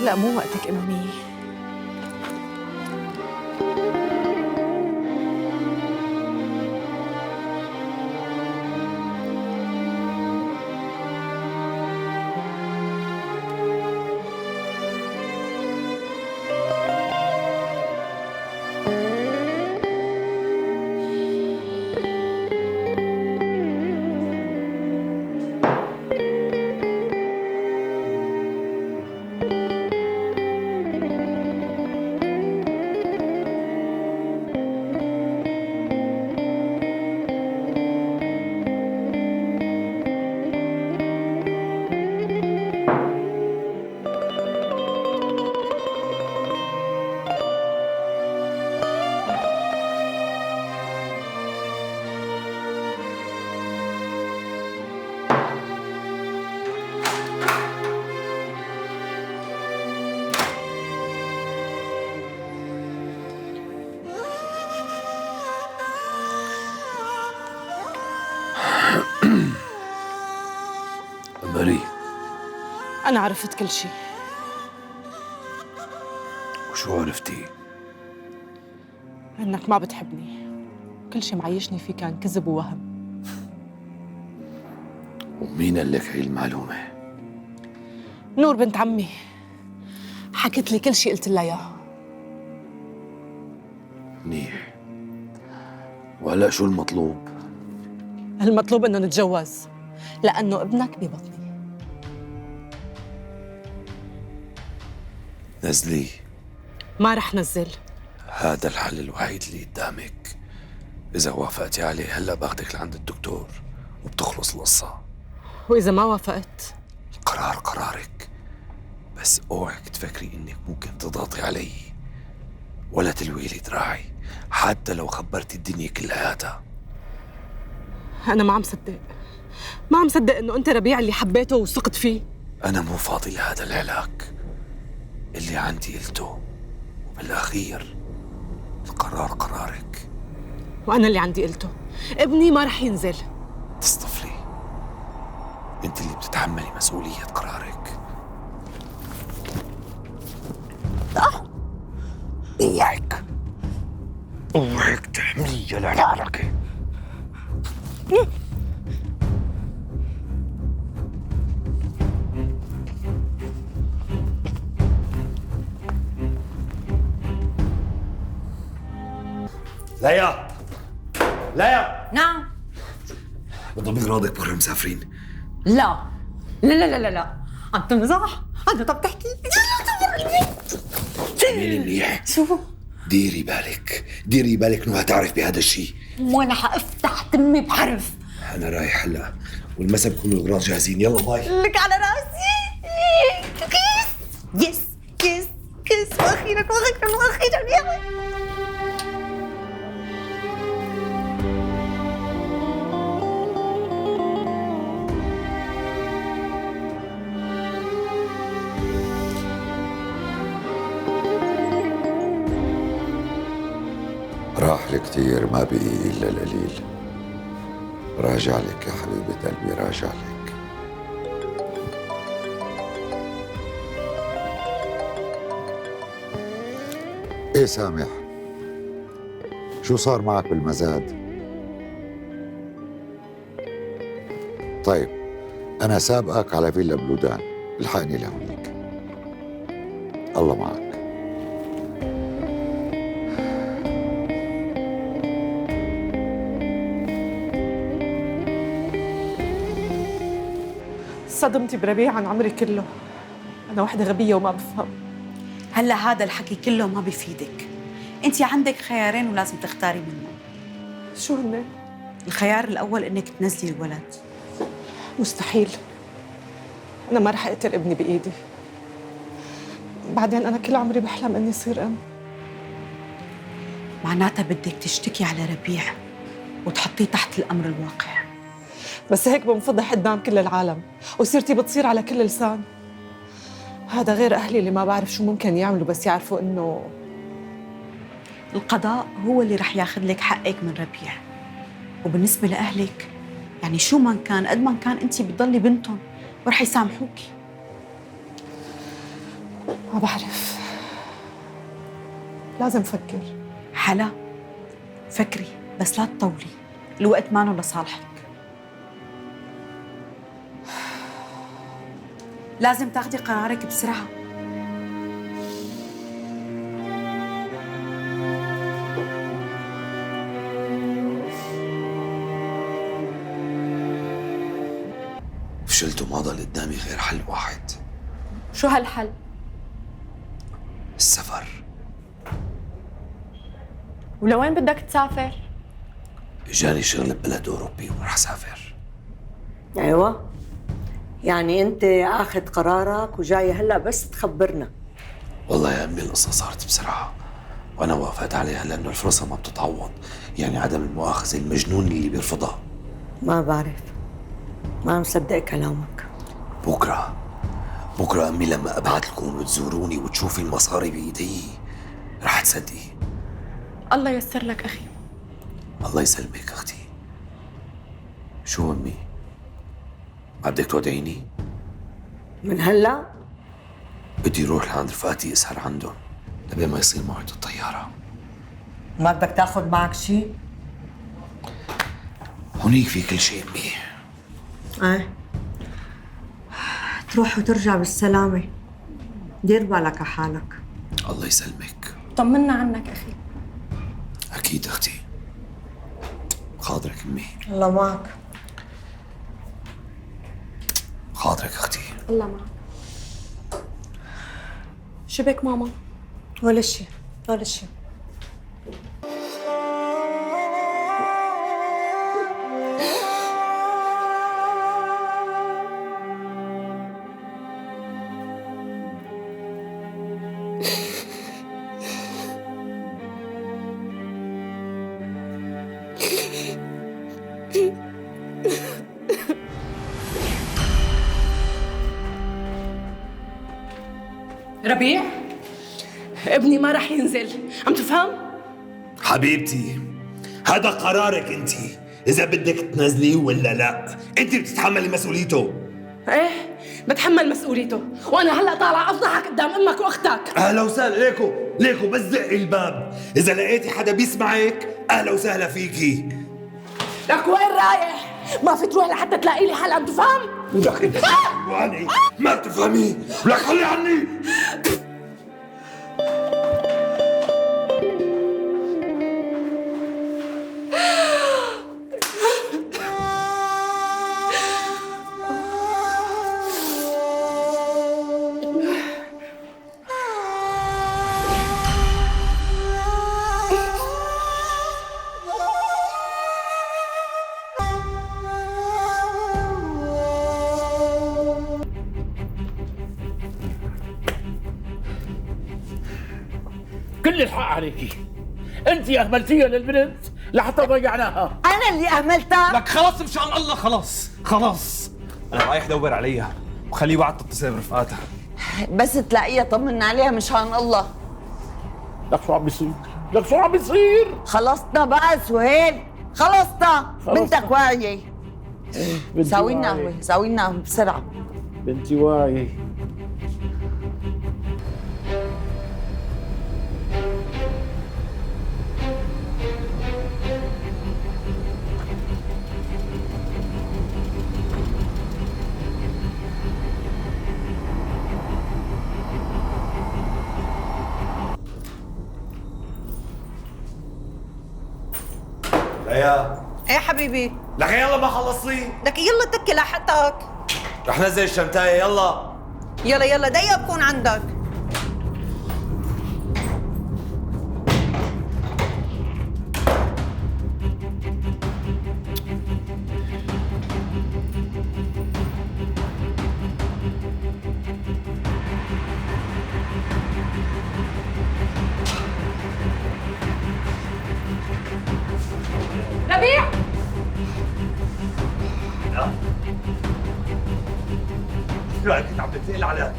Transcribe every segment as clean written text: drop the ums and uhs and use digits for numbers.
لا مو وقتك أمي. مري، أنا عرفت كل شيء. وشو عرفتي؟ إنك ما بتحبني. كل شيء معيشني فيه كان كذب ووهم. ومين قال لك هي المعلومة؟ نور بنت عمي حكت لي كل شيء قلت لها إياه. منيح. وهلا شو المطلوب؟ المطلوب إنه نتجوز لأنه ابنك ببطني. نزلي. ما رح نزل. هذا الحل الوحيد اللي قدامك. إذا وافقتي عليه هلا باخدك لعند الدكتور وبتخلص القصة. وإذا ما وافقت؟ القرار قرارك، بس اوعك تفكري انك ممكن تضغطي علي ولا تلوي لي دراعي حتى لو خبرتي الدنيا كلياتها. أنا ما عم صدق، ما عم صدق إنه أنت ربيع اللي حبيته وثقت فيه. أنا مو فاضي لهذا العلاق. اللي عندي قلته، وبالأخير القرار قرارك. وأنا اللي عندي قلته، ابني ما رح ينزل. تصطفلي، أنت اللي بتتحملي مسؤولية قرارك. اوعك اوعك تحملي للحركة. ليا، ليا، نعم. بضمن راضك برا مسافرين. لا لا لا لا لا، عم تمزح؟ أنا طب تحكي. سمعيني منيح. شو؟ ديري بالك انه هتعرف بهذا الشيء. وأنا حأفتح تمي بحرف. انا رايح هلا، والمسا بكونوا الاغراض جاهزين. يلا باي. لك على راسي. كيس يس كيس كيس، وأخيرا وأخيرا وأخيرا يلا. راح لي كتير، ما بقي إلا القليل. راجع لك يا حبيبة قلبي، راجع لك. ايه سامح، شو صار معك بالمزاد؟ طيب أنا سابقك على فيلا بلودان، الحقني لهونيك. الله معك. صدمتي بربيع عن عمري كله. أنا واحدة غبية وما بفهم. هلا هذا الحكي كله ما بيفيدك. انت عندك خيارين ولازم تختاري منهم. شو هن؟ الخيار الاول انك تنزلي الولد. مستحيل. أنا ما رح أقتل ابني بإيدي. بعدين أنا كل عمري بحلم إني أصير أم. معناتها بدك تشتكي على ربيع وتحطيه تحت الامر الواقع. بس هيك بنفضح قدام كل العالم وسيرتي بتصير على كل لسان. هذا غير أهلي اللي ما بعرف شو ممكن يعملوا بس يعرفوا إنه القضاء هو اللي رح ياخذ لك حقك من ربيع. وبالنسبة لأهلك يعني شو ما كان قد ما كان انت بتضلي بنتهم ورح يسامحوكي. ما بعرف، لازم فكر. حلا فكري بس لا تطولي، الوقت مانو لصالحك. لازم تاخدي قرارك بسرعة. فشلت وما ضل قدامي غير حل واحد. شو هالحل؟ السفر. ولوين بدك تسافر؟ اجاني شغل ببلد اوروبي ورح اسافر. ايوه، يعني انت اخذ قرارك وجاي هلا بس تخبرنا. والله يا امي القصه صارت بسرعه وانا وافقت عليها لانه الفرصه ما بتتعوض، يعني عدم المؤاخذه المجنون اللي بيرفضها. ما بعرف، ما مصدق كلامك. بكره امي لما ابعت لكم وتزوروني وتشوفي المصاري بايدي رح تصدقي. الله ييسر لك أخي. الله يسلمك اختي. شو امي؟ ما بدك تودعيني؟ من هلا؟ بدي اروح لعند رفقاتي اسهر عندهم لبين ما يصير موعد الطياره. ما بدك تاخذ معك شيء؟ هونيك في كل شيء امي. تروح وترجع بالسلامة. دير بالك على حالك. الله يسلمك. طمنا عنك أخي. اكيد اختي. خاطرك امي. الله معك. خاطرك اختي. الله معك. شو بك ماما؟ ولا شيء ولا شيء. ربيع، ابني ما رح ينزل، عم تفهم؟ حبيبتي هذا قرارك انت، اذا بدك تنزليه ولا لا، انت بتتحملي مسؤوليته. ايه بتحمل مسؤوليته، وانا هلا طالعه افضحك قدام امك واختك. اهلا وسهلا. ليكو بس دقي الباب، اذا لقيتي حدا بيسمعك اهلا وسهلا فيكي. لك وين رايح؟ ما في تروح لحتى تلاقي لي حل، عم تفهم؟ لك انت واني ما بتفهمي، لك خلي عني. كل الحق عليكي، انت اهملتيها للبنت لحتى ضيعناها. انا اللي اهملتها. لك خلاص مشان الله، خلاص انا رايح دور عليها وخليه بعد تتصل برفقاتها. بس تلاقيها طمنا عليها مشان الله. لك شو عم بيصير؟ خلصنا بقى سهيل، خلصنا. بنتك واعية. ساوي لنا قهوة بسرعة. بنتي واعية. ليا ايه حبيبي، لك يلا ما خلصتي. لك يلا تكي لحقك. رح نزل الشمتاية يلا. يلا دقيقة بكون عندك. ربيع، شو كنت عم بتقل على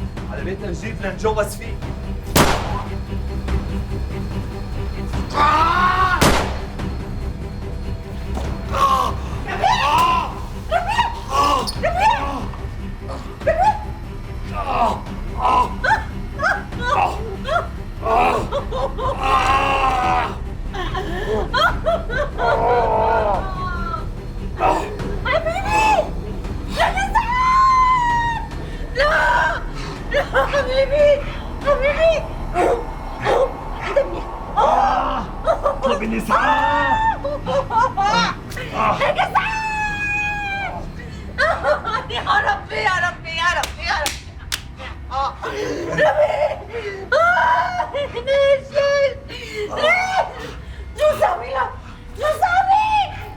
بيتنا الجيب لنجوز فيه. حبيبي حبيبي هذا منيح. اطلب الاسعاف. لك اسعاف. يا ربي يا ربي يا ربي يا ربي. ربي ليش شو سوي له؟ شو سوي؟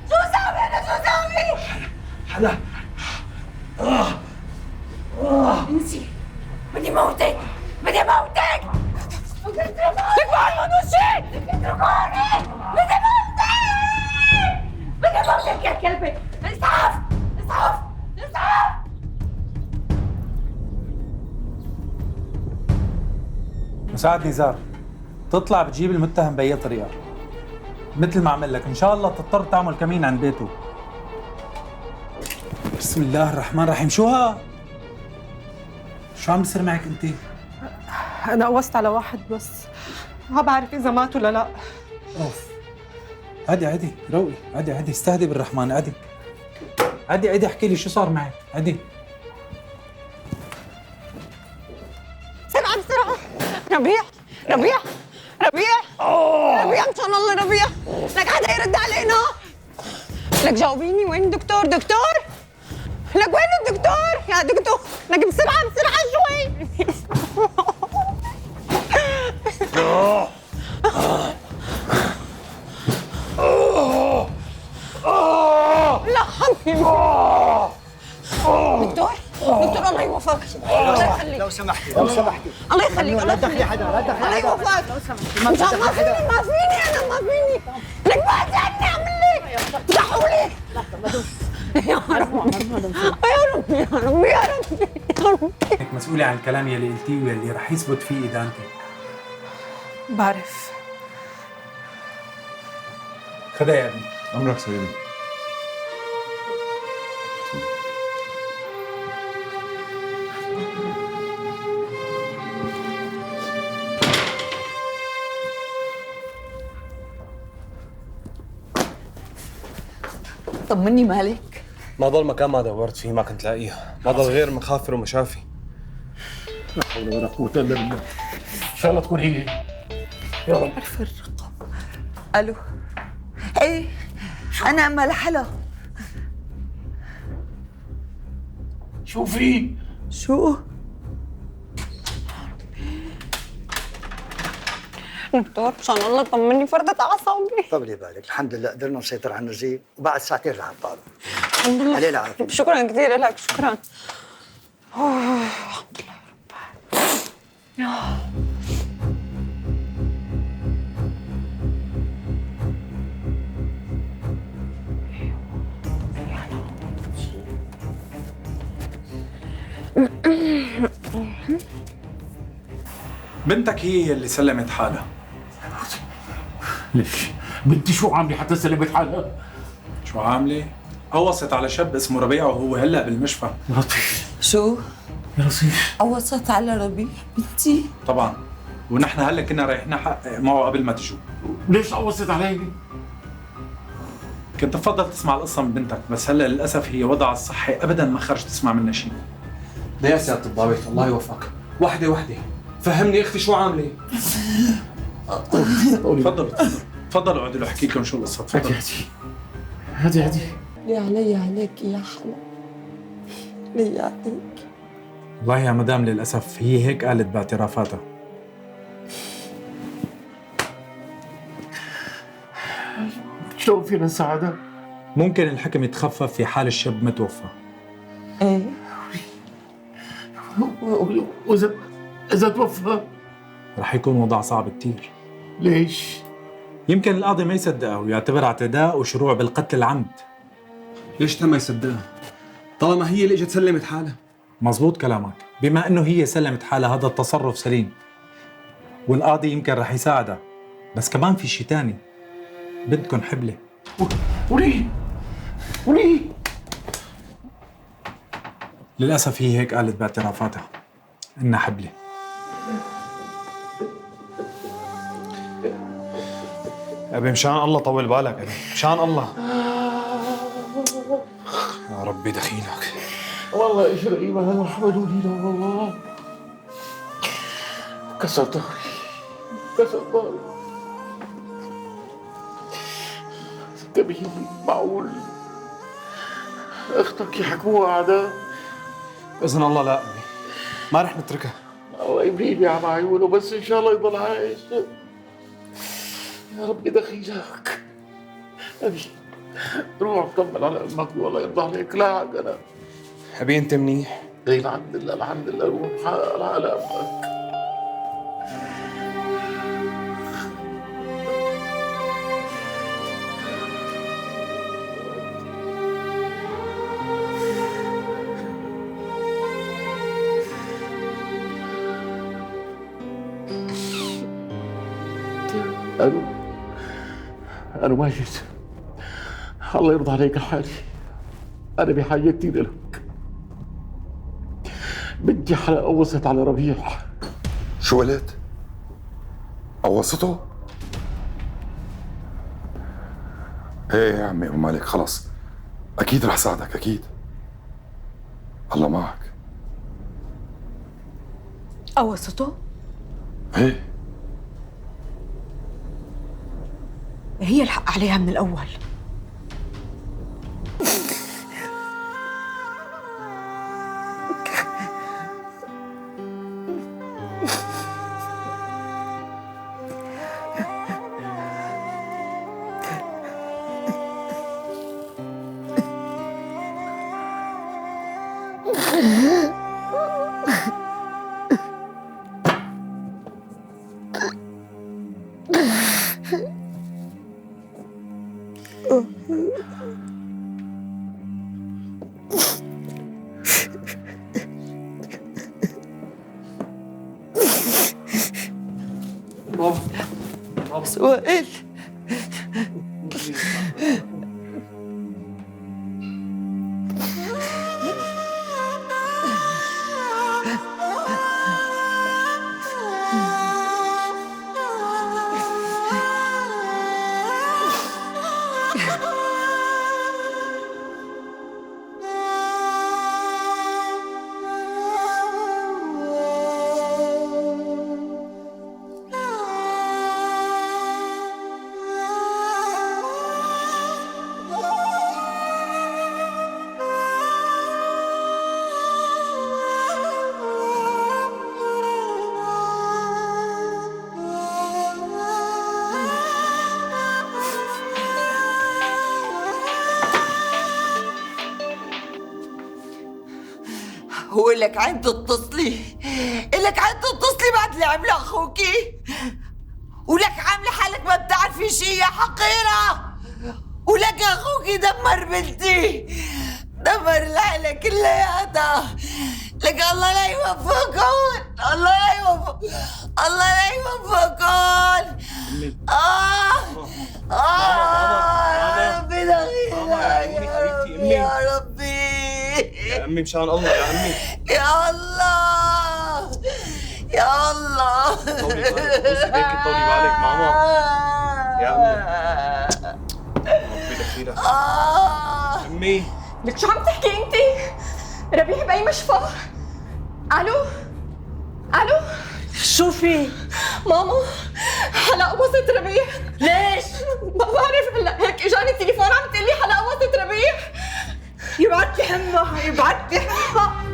شو سوي انا شو سوي؟ حدا انسي بدي موتك بدي موتك. لك ما عملوا شيء. اتركوني بدي موتك بدي موتك يا كلبي. اسعاف اسعاف اسعاف. مساعد نزار، تطلع بتجيب المتهم بأي طريقة مثل ما عمل لك، إن شاء الله تضطر تعمل كمين عند بيته. بسم الله الرحمن الرحيم. شو عم بيصير معك أنت؟ أنا قوست على واحد بس ما بعرف إذا مات ولا لا. أوف، عادي روقي، عادي استهدي بالرحمن، عادي احكي لي شو صار معك، عادي. بسرعة بسرعة. ربيع ربيع ربيع ربيع مشان الله ربيع. لك حدا يرد علينا. لك جاوبيني وين الدكتور؟ دكتور لك وين الدكتور؟ يا دكتور لك بسرعة بسرعة شوي. لا حبيبي. دكتور الله يوفقك. الله يخليك. لو سمحتي الله يخليك. لا تدخلي حدا الله يوفقك. ما فيني انا ما فيني. لك ما تساعدني اعمل لك. افتحوا لي. يا رب يا رب يا رب يا رب يا رب. انك مسؤولة عن الكلام يلي قلتيه واللي رح يثبت فيه إدانتك. بعرف. خدها يا ابني. أمرك سيدي. طمني مالك. ما ضل مكان ما دورت فيه ما كنت لاقيها، ما ضل غير مخافر ومشافي. لا حول ولا قوة الا بالله. ان شاء الله تكون هي. يا رب. عرف الرقم. الو. ايه انا امل حلا. شو في؟ شو؟ دكتور مشان الله طمني فردت اعصابي. طولي بالك، الحمد لله قدرنا نسيطر على النزيف وبعد ساعتين رح نطالع. الحمد لله. عليه العافية. شكرا كثير لك شكرا. الحمد لله يا رب. بنتك هي اللي سلمت حالها. ليش؟ بنتي شو عاملة حتى سلمت حالها؟ شو عاملة؟ قوصت على شاب اسمه ربيع وهو هلا بالمشفى. يا لطيف. شو؟ يا لطيف. قوصت على ربيع بنتي؟ طبعا، ونحن هلا كنا رايحين نحقق معه قبل ما تجوا. ليش قوصت علي؟ كنت بفضل تسمع القصة من بنتك، بس هلا للأسف هي وضعها الصحي أبدا ما خرج تسمع منا شيء. ليه يا سيادة الضابط الله يوفقك، وحدة فهمني اختي شو عاملة؟ تفضلوا اقعدوا له احكي لكم شو القصة. تفضلوا. هدي ليه علي عليك يا حلا؟ ليه عليك؟ والله يا مدام للأسف هي هيك قالت باعترافاتها. شلون فينا نساعدها؟ ممكن الحكم يتخفف في حال الشاب ما توفى. ايه وإذا توفى؟ رح يكون وضع صعب كتير. ليش؟ يمكن القاضي ما يصدقها ويعتبرها اعتداء وشروع بالقتل العمد. ليش ما يصدقها؟ طالما هي اللي اجت سلمت حالها. مزبوط كلامك، بما انه هي سلمت حالها هذا التصرف سليم، والقاضي يمكن رح يساعدها، بس كمان في شيء تاني، بنتكم حبلة. وليه؟ للأسف هي هيك قالت باعترافاتها إنها حبلة. أبي مشان الله طول بالك أبي، مشان الله. يا ربي دخيلك. والله ايش رقيبة هذا حمدوني له والله. كسر ظهري كسر ظهري. انتبهي، معقول اختك يحكموها اعداء؟ باذن الله لا امي، ما رح نتركها. الله يبريني على عيونه، بس ان شاء الله يضل عايش. يا ربي دخيلك. ابي روح طمن على امك والله يرضى عليك. لا انا ابي انت منيح؟ اي الحمد لله الحمد لله. روح على امك. أنا ماجد، الله يرضى عليك حالي، أنا بحاجة كثيرة لك. بدي حلقة قوصت على ربيع. شو قلت؟ قوصته؟ ايه يا عمي ومالك، خلص اكيد رح ساعدك، اكيد الله معك. قوصته؟ ايه هي الحق عليها من الأول. سؤال هو لك عين تتصلي، لك عين تتصلي بعد اللي عمله اخوكي، ولك عامله حالك ما بتعرفي شيء يا حقيره، ولك اخوكي دمر بنتي، دمر العيله كلياتها. لك الله لا يوفقكم، الله لا يوفق، الله لا يوفقكم. يا ربي دخيلك، يا ربي يا امي مشان الله يا امي. يا الله يا الله. طولي بالك، بص ايديك طولي بالك ماما. يا امي ربي دخيلك. امي لك شو عم تحكي انت؟ ربيح باي مشفى؟ الو الو شو في؟ ماما هلا قوصت ربيح. ليش؟ ما بعرف، هلا هيك اجاني تليفون عم تقول لي هلا قوصت ربيح. يبعت لي حمى، يبعت لي حمى.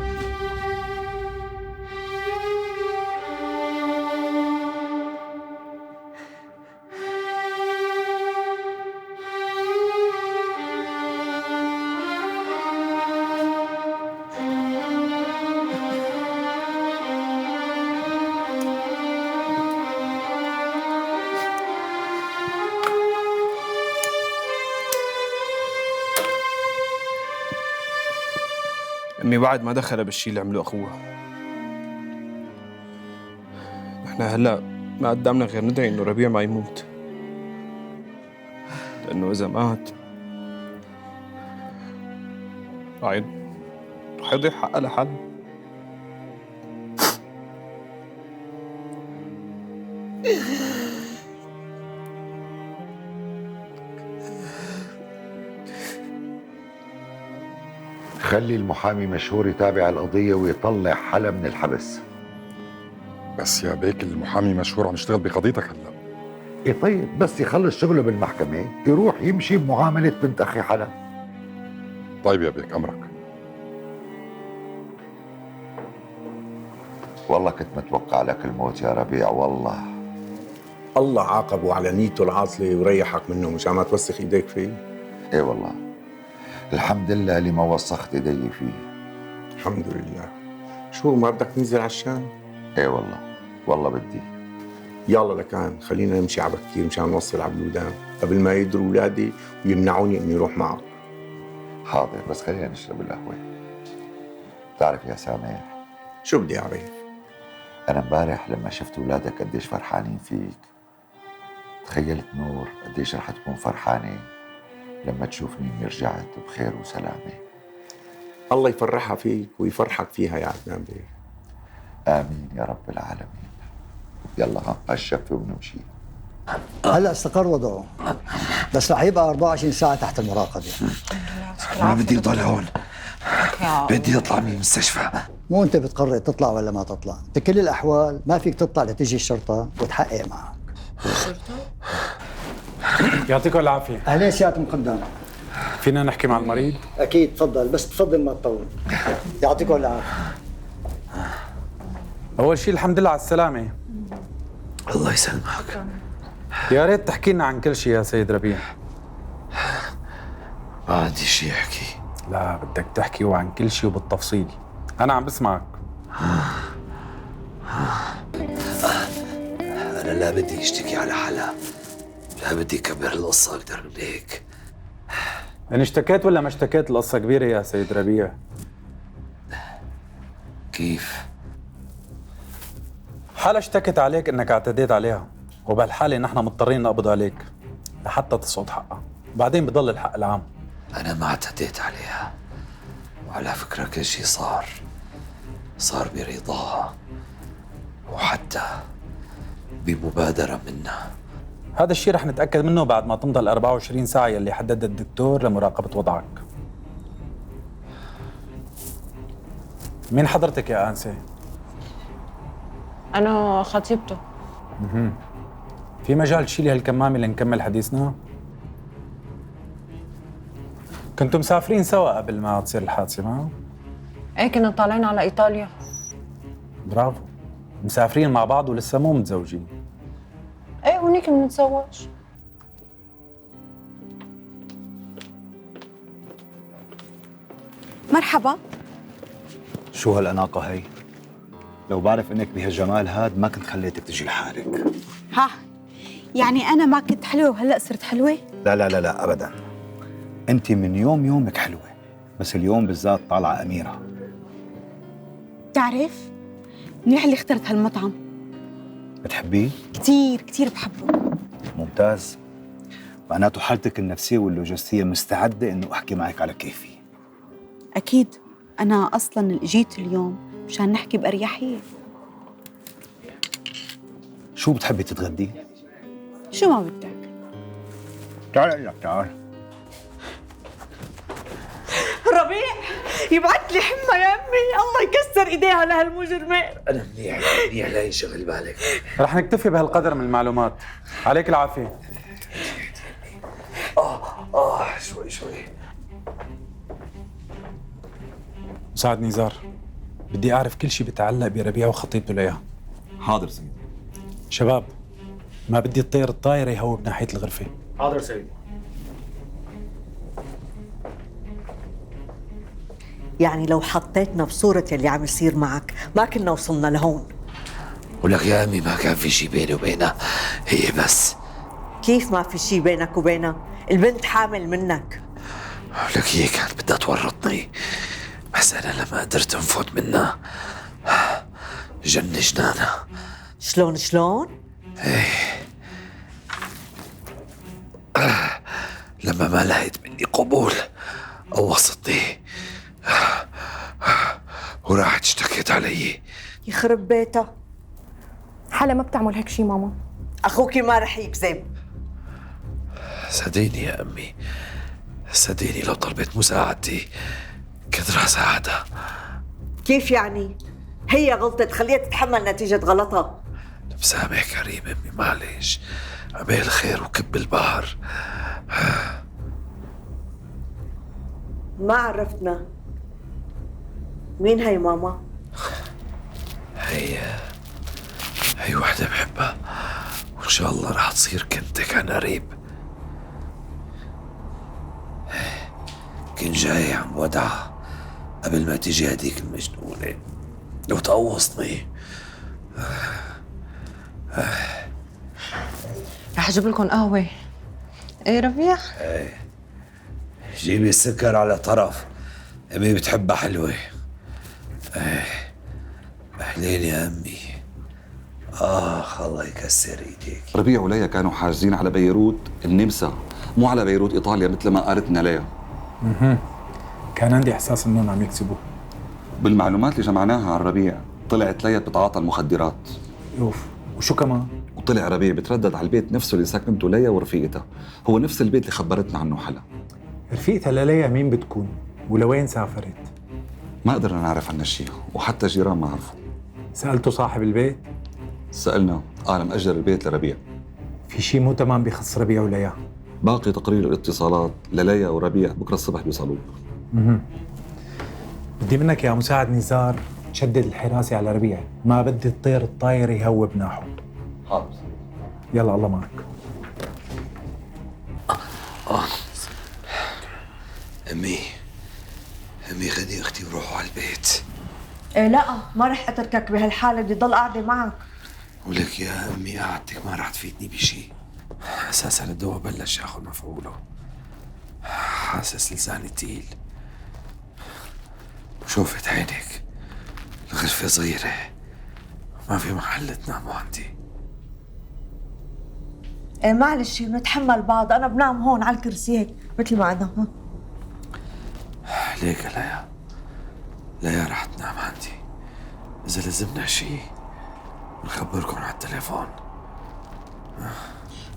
امي بعد ما دخل بالشي اللي عمله اخوها. نحن هلا ما قدامنا غير ندعي انه ربيع ما يموت، لانه اذا مات رح يضيع حقها لحالها. خلي المحامي مشهور يتابع القضية ويطلع حلا من الحبس. بس يا بيك المحامي مشهور عم يشتغل بقضيتك هلا. إيه طيب بس يخلص شغله بالمحكمة يروح يمشي بمعاملة بنت أخي حلا. طيب يا بيك أمرك. والله كنت متوقع لك الموت يا ربيع والله. الله عاقبه على نيته العاطلة وريحك منه مشان ما توسخ ايديك فيه. ايه والله الحمد لله اللي ما وسخت ايدي فيه. الحمد لله. شو ما بدك تنزل على الشام؟ ايه والله بدي. يلا لكان خلينا نمشي على بكير مشان نوصل على بلودان قبل ما يدروا اولادي ويمنعوني اني اروح معك. حاضر بس خلينا نشرب القهوة. بتعرف يا سامح شو بدي اعرف؟ أنا امبارح لما شفت أولادك قديش فرحانين فيك تخيلت نور قديش رح تكون فرحانة لما تشوفني إني رجعت بخير وسلامة. الله يفرحها فيك ويفرحك فيها يا عدنان بيه. آمين يا رب العالمين. يلا ها الشفة ونمشي. هلا استقر وضعه بس رح يبقى 24 ساعة تحت المراقبة. ما بدي أضل هون، بدي أطلع من المستشفى. مو أنت بتقرر تطلع ولا ما تطلع، بكل الأحوال ما فيك تطلع لتجي الشرطة وتحقق معك. الشرطة؟ يعطيكم العافية. أهلين سيادة المقدم. فينا نحكي مع المريض؟ أكيد تفضل بس تفضل ما تطول. يعطيكم العافية. أول شيء الحمد لله على السلامة. الله يسلمك. يا ريت تحكي لنا عن كل شيء يا سيد ربيع. ما عندي شيء أحكي. لا بدك تحكي وعن كل شيء وبالتفصيل. أنا عم بسمعك. أنا لا بدي أشتكي على حلا، لا بدي أكبر القصة أكثر من هيك. إن اشتكيت ولا ما اشتكيت القصة كبيرة يا سيد ربيع. كيف؟ حالة اشتكت عليك إنك اعتديت عليها، وبهالحالة نحن مضطرين نقبض عليك لحتى تسقط حقها، بعدين بضل الحق العام. أنا ما اعتديت عليها، وعلى فكرة كل شيء صار برضاها وحتى بمبادرة منها. هذا الشيء رح نتأكد منه بعد ما تمضى ال 24 ساعة يلي حددها الدكتور لمراقبة وضعك. مين حضرتك يا أنسة؟ أنا خطيبته. في مجال تشيلي هالكمامة لنكمل حديثنا؟ كنتوا مسافرين سوا قبل ما تصير الحادثة ما؟ إيه كنا طالعين على إيطاليا. برافو، مسافرين مع بعض ولسه مو متزوجين. إيه هونيك بنتزوج. مرحبا. شو هالأناقة هي؟ لو بعرف انك بهالجمال هاد ما كنت خليتك تجي لحالك. ها يعني أنا ما كنت حلوة وهلأ صرت حلوة؟ لا لا لا لا أبداً. أنت من يومك حلوة، بس اليوم بالذات طالعة أميرة. بتعرف؟ منيح اللي اخترت هالمطعم. بتحبيه؟ كتير بحبه. ممتاز. معناته حالتك النفسية واللوجستية مستعدة إنه أحكي معك على كيفي. أكيد، أنا أصلاً جيت اليوم مشان نحكي بأريحية. شو بتحبي تتغدي؟ شو ما بدك؟ تعال لك تعال. ربيع يبعث لي حمى يا أمي، الله يكسر إيديها لهالمجرمين. أنا منيح لا ينشغل بالك. رح نكتفي بهالقدر من المعلومات. عليك العافية. شوي. مساعد نزار، بدي أعرف كل شيء بيتعلق بربيع وخطيبته ليها. حاضر سيدي. شباب، ما بدي الطير الطايرة يهوب ناحية الغرفة. حاضر سيدي. يعني لو حطيتنا بصورة اللي عم يصير معك ما كنا وصلنا لهون. ولك يا أمي ما كان في شيء بيني وبينها، هي بس. كيف ما في شيء بينك وبينها؟ البنت حامل منك. لك هي كانت بدها تورطني، بس أنا لما قدرت أنفذ منها جنجنانا. شلون؟ ايه لما ما لقيت مني قبول قوصتني وراحت اشتكيت علي. يخرب بيتها. حلا ما بتعمل هيك شي ماما. أخوكي ما رح يكذب. صدقيني يا أمي، صدقيني لو طلبت مساعدتي كنت راح ساعدها. كيف يعني؟ هي غلطت، خليها تتحمل نتيجة غلطها. بسامح كريم امي، معلش، عمل خير وكب البحر. ما عرفتنا مين هي ماما؟ هي وحدة بحبها، وإن شاء الله رح تصير كنتك عن قريب. كنت جاي عم ودعها قبل ما تيجي هديك المجنونة وتقوصني. رح اجيب لكم قهوة. ايه ربيع؟ جيبي السكر على طرف، أمي بتحبها حلوة. أهلين يا أمي. الله يكسر ايديك. ربيع وليا كانوا حاجزين على بيروت النمسا، مو على بيروت ايطاليا مثل ما قالت لنا ليا. كان عندي احساس انهم عم يكذبوا. بالمعلومات اللي جمعناها عن ربيع طلعت ليا بتتعاطى المخدرات. اوف، وشو كمان؟ وطلع ربيع بتردد على البيت نفسه اللي ساكنته ليا ورفيقتها، هو نفس البيت اللي خبرتنا عنه حلا. رفيقتها لليا مين بتكون؟ ولوين سافرت؟ ما قدرنا نعرف عنها شيء، وحتى الجيران ما عرفوا. سألتوا صاحب البيت؟ سألنا، قال مأجر البيت لربيع. في شيء مو تمام بخص ربيع وليا. باقي تقرير الاتصالات لليا وربيع بكره الصبح بيصلوك. بدي منك يا مساعد نزار تشدد الحراسة على ربيع، ما بدي الطير الطاير يهوب ناحه. حاضر. يلا الله معك. أمي خدي أختي وروحوا على البيت. إيه لا، ما رح اتركك بهالحالة، بدي ضل قاعدة معك. ولك يا أمي قعدتك ما رح تفيدني بشيء. أساسا الدواء بلش ياخذ مفعوله، حاسس لساني تقيل. وشوفت عينك الغرفة صغيرة، ما في محل تناموا عندي. إيه معلش بنتحمل بعض، أنا بنام هون على الكرسي هيك مثل ما أنا. ليك ليا رح تنام عندي. إذا لزمنا شيء بنخبركم على التليفون.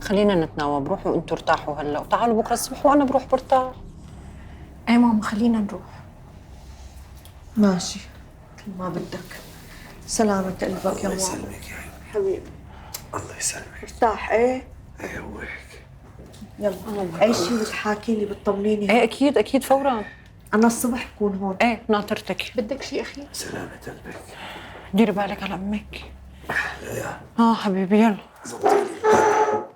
خلينا نتناوب، روحوا انتوا ارتاحوا هلا وتعالوا بكره الصبح وانا بروح برتاح. ايه ماما خلينا نروح. ماشي مثل ما بدك. سلامة قلبك يا ماما. الله يسلمك يا عيوني حبيبي. الله يسلمك. ارتاح. ايه هيك. يلا اي شيء بتحاكي لي بتطمنيني. ايه اكيد فورا. انا الصبح بكون هون. ايه ناطرتك. بدك شيء اخي؟ سلامة قلبك. ديري بالك على امك. ليا. حبيبي يلا.